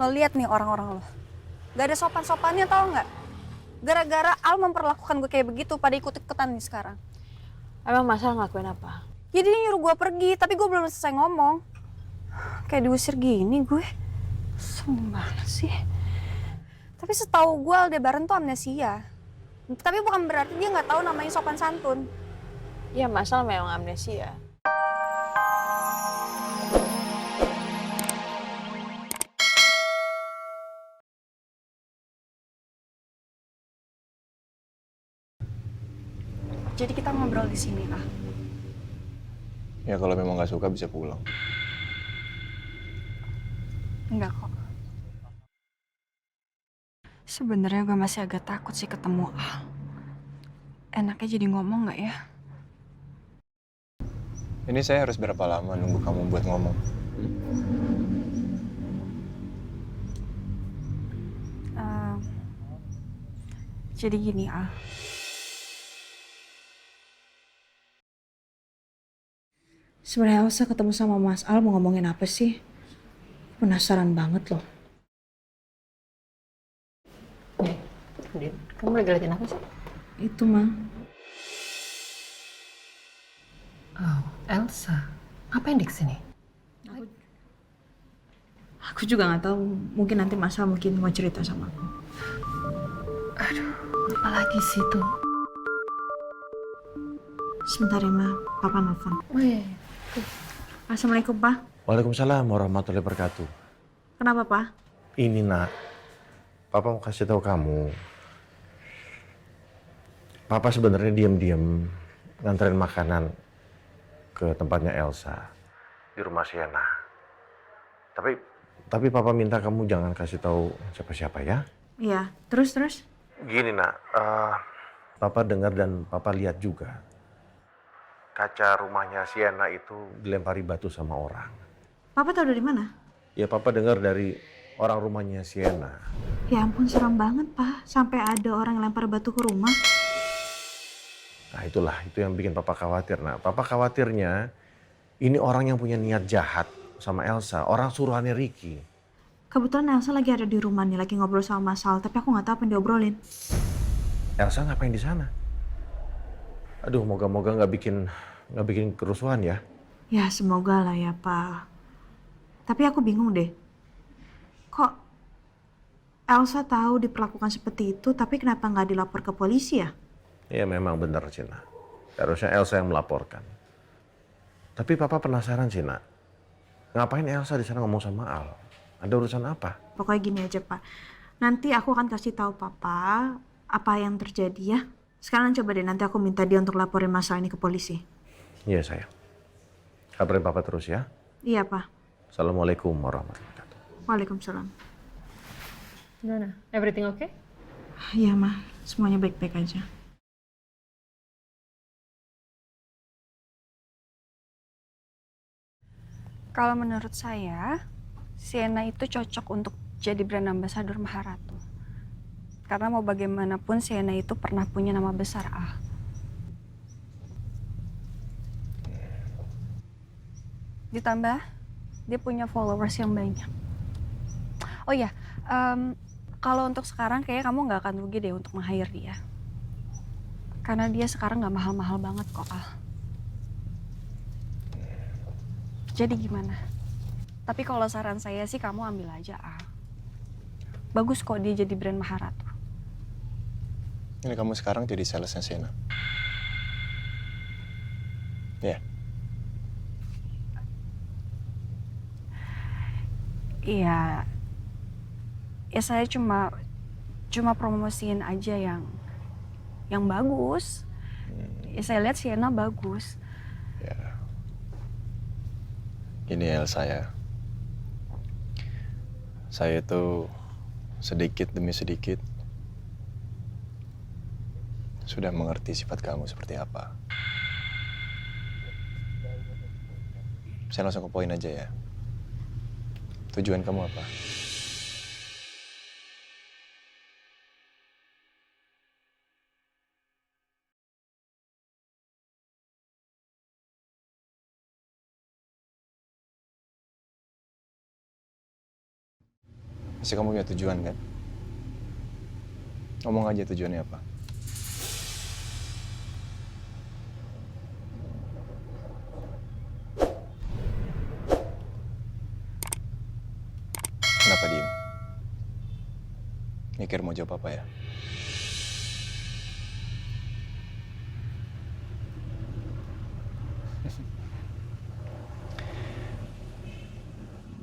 Lo lihat nih orang-orang lo. Gak ada sopan-sopannya tau nggak? Gara-gara Al memperlakukan gue kayak begitu pada ikut-ikutan nih sekarang. Emang Masal ngelakuin apa? Jadi dia nyuruh gue pergi, tapi gue belum selesai ngomong. Kayak diusir gini gue. Semana sih. Tapi setahu gue Aldebaran tuh amnesia. Tapi bukan berarti dia nggak tahu namanya sopan santun. Ya Masal memang amnesia. Jadi kita ngobrol di sini lah. Ya kalau memang nggak suka bisa pulang. Enggak kok. Sebenarnya gue masih agak takut sih ketemu Al. Enaknya jadi ngomong nggak ya? Ini saya harus berapa lama nunggu kamu buat ngomong? Eh, jadi gini Al. Sebenarnya Elsa ketemu sama Mas Al mau ngomongin apa sih? Penasaran banget loh. Din, kamu lagi liatin apa sih? Itu mah. Oh, Elsa. Apa yang di sini? Aku juga nggak tahu. Mungkin nanti Mas Al mungkin mau cerita sama aku. Aduh, apa lagi sih itu? Sebentar ya, Ma. Papa nelfon. Weh, Assalamualaikum, Pak. Waalaikumsalam warahmatullahi wabarakatuh. Kenapa, Pak? Ini nak, Papa mau kasih tahu kamu. Papa sebenarnya diam-diam nganterin makanan ke tempatnya Elsa di rumah Sienna. Tapi Papa minta kamu jangan kasih tahu siapa-siapa ya. Iya, terus. Gini nak, Papa dengar dan Papa lihat juga. Kaca rumahnya Sienna itu dilempari batu sama orang. Papa tahu dari mana? Ya Papa dengar dari orang rumahnya Sienna. Ya ampun, serem banget, Pak. Sampai ada orang yang lempar batu ke rumah. Nah itulah, itu yang bikin Papa khawatir. Nah, Papa khawatirnya ini orang yang punya niat jahat sama Elsa, orang suruhannya Ricky. Kebetulan Elsa lagi ada di rumah nih, lagi ngobrol sama Mas Al, tapi aku nggak tahu apa yang diobrolin. Elsa ngapain di sana? Aduh, moga-moga nggak bikin kerusuhan ya. Ya, semoga lah ya, Pak. Tapi aku bingung deh. Kok Elsa tahu diperlakukan seperti itu, tapi kenapa nggak dilapor ke polisi ya? Ya memang benar Cina. Harusnya Elsa yang melaporkan. Tapi Papa penasaran Cina. Ngapain Elsa di sana ngomong sama Al? Ada urusan apa? Pokoknya gini aja, Pak. Nanti aku akan kasih tahu Papa apa yang terjadi ya. Sekarang coba deh nanti aku minta dia untuk laporin masalah ini ke polisi. Iya sayang. Kabarin Papa terus ya. Iya, Pak. Assalamualaikum warahmatullahi wabarakatuh. Waalaikumsalam. gimana? Everything okay? Iya, Ma. Semuanya baik-baik aja. Kalau menurut saya, Sienna itu cocok untuk jadi brand ambassador Maharatu. Karena mau bagaimanapun Sienna itu pernah punya nama besar, ah. Ditambah, dia punya followers yang banyak. Oh iya, kalau untuk sekarang kayaknya kamu nggak akan rugi deh untuk meng-hire dia. Karena dia sekarang nggak mahal-mahal banget kok, ah. Jadi gimana? Tapi kalau saran saya sih kamu ambil aja, ah. Bagus kok dia jadi brand Maharatu. Ini kamu sekarang jadi salesnya Sienna. Ya. Iya. Ya saya cuma promosiin aja yang bagus. Ya saya lihat Sienna bagus. Ya. Ini Elsa ya. Saya tuh sedikit demi sedikit sudah mengerti sifat kamu seperti apa. Saya langsung ke poin aja ya. Tujuan kamu apa? Pasti kamu punya tujuan kan? Ngomong aja tujuannya apa. Kenapa diem? Mikir mau jawab apa ya?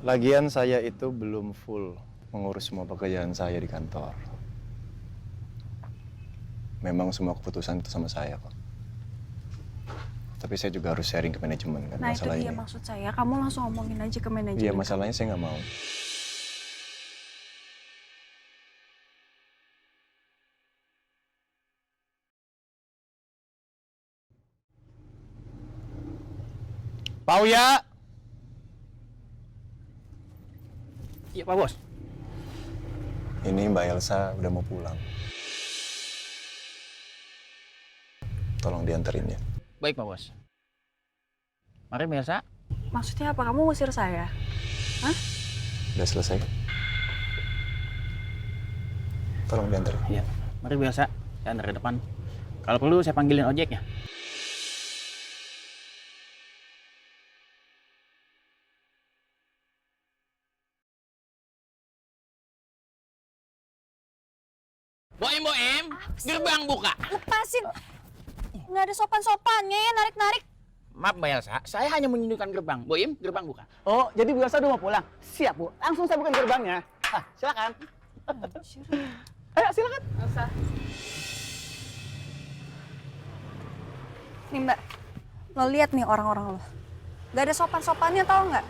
Lagian saya itu belum full mengurus semua pekerjaan saya di kantor. Memang semua keputusan itu sama saya kok. Tapi saya juga harus sharing ke manajemen kan Nah itu masalah dia ini. maksud saya, kamu langsung ngomongin aja ke manajemen. Iya, masalahnya saya nggak mau. Pauya! Iya Pak Bos. Ini Mbak Elsa udah mau pulang. Tolong dianterin ya. Baik Pak Bos. Mari Mbak Elsa. Maksudnya apa? Kamu ngusir saya? Udah selesai kan? Tolong dianterin. Iya. Mari Mbak Elsa. Saya antar ke depan. Kalau perlu saya panggilin ojeknya. Boim, gerbang buka. Lepasin! Nggak ada sopan-sopannya ya, narik-narik. Maaf Mbak Elsa, saya hanya menyundukkan gerbang. Boim, gerbang buka. Oh, jadi Bu Elsa udah mau pulang? Siap, Bu. Langsung saya bukan gerbangnya. Ah, silakan. Ayo, silakan. Nih Mbak, lo lihat nih orang-orang lo. Gak ada sopan-sopannya tau nggak?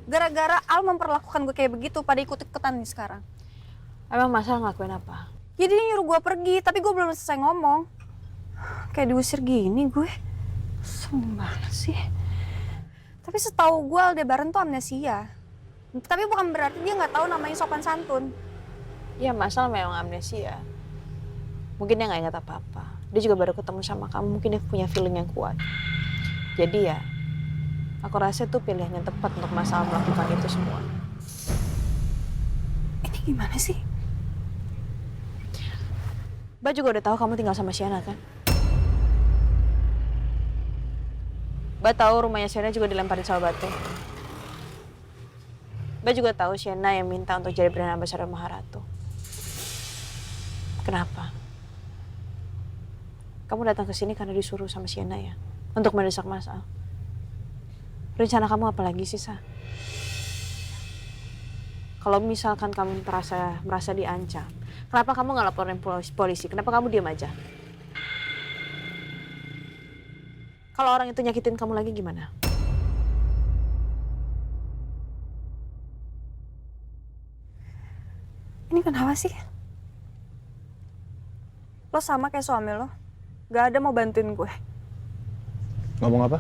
Gara-gara Al memperlakukan gue kayak begitu, pada ikut-ikutan nih sekarang. Emang Masal ngelakuin apa? Ya dia nyuruh gue pergi, tapi gue belum selesai ngomong. Kayak diusir gini gue. Gimana sih? Tapi setahu gue Aldebaran tuh amnesia. Tapi bukan berarti dia nggak tahu namanya sopan santun. Ya Masal memang amnesia. Mungkin dia nggak ingat apa-apa. Dia juga baru ketemu sama kamu, mungkin dia punya feeling yang kuat. Jadi ya, aku rasa itu pilihan yang tepat untuk Masal melakukan itu semua. Ini gimana sih? Mbak juga udah tahu kamu tinggal sama Sienna kan? Mbak tahu rumahnya Sienna juga dilemparin sama batu. Mbak juga tahu Sienna yang minta untuk jadi brand ambassador Maharatu. Kenapa? Kamu datang ke sini karena disuruh sama Sienna ya? Untuk mendesak Mas Al. Rencana kamu apa lagi sih, Sa? Kalau misalkan kamu merasa diancam, kenapa kamu nggak laporin polisi? Kenapa kamu diam aja? Kalau orang itu nyakitin kamu lagi gimana? Ini kenapa sih? Lo sama kayak suami lo. Gak ada mau bantuin gue. Ngomong apa?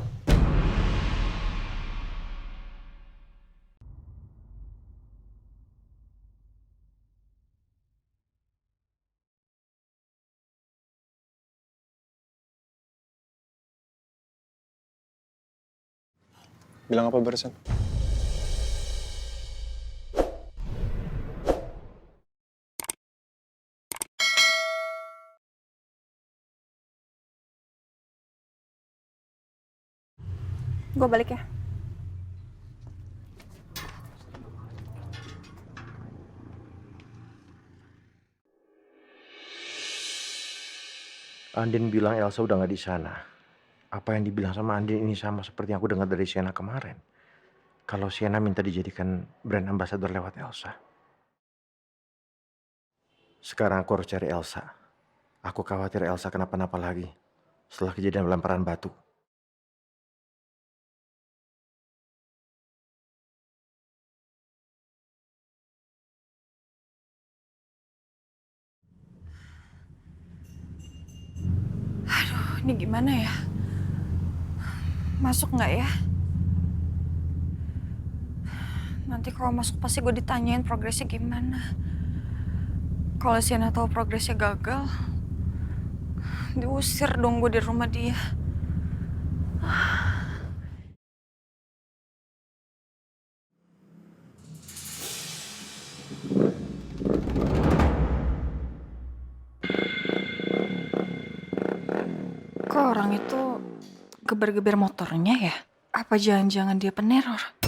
Bilang apa barusan? Gue balik ya. Andin bilang Elsa udah nggak di sana. Apa yang dibilang sama Andin ini sama seperti yang aku dengar dari Sienna kemarin. Kalau Sienna minta dijadikan brand ambassador lewat Elsa. Sekarang aku harus cari Elsa. Aku khawatir Elsa kenapa-napa lagi setelah kejadian lemparan batu. Ini gimana ya? Masuk nggak ya? Nanti kalau masuk pasti gue ditanyain progresnya gimana. Kalau Sienna tahu progresnya gagal, diusir dong gue di rumah dia. Kok orang itu geber-geber motornya ya? Apa jangan-jangan dia peneror?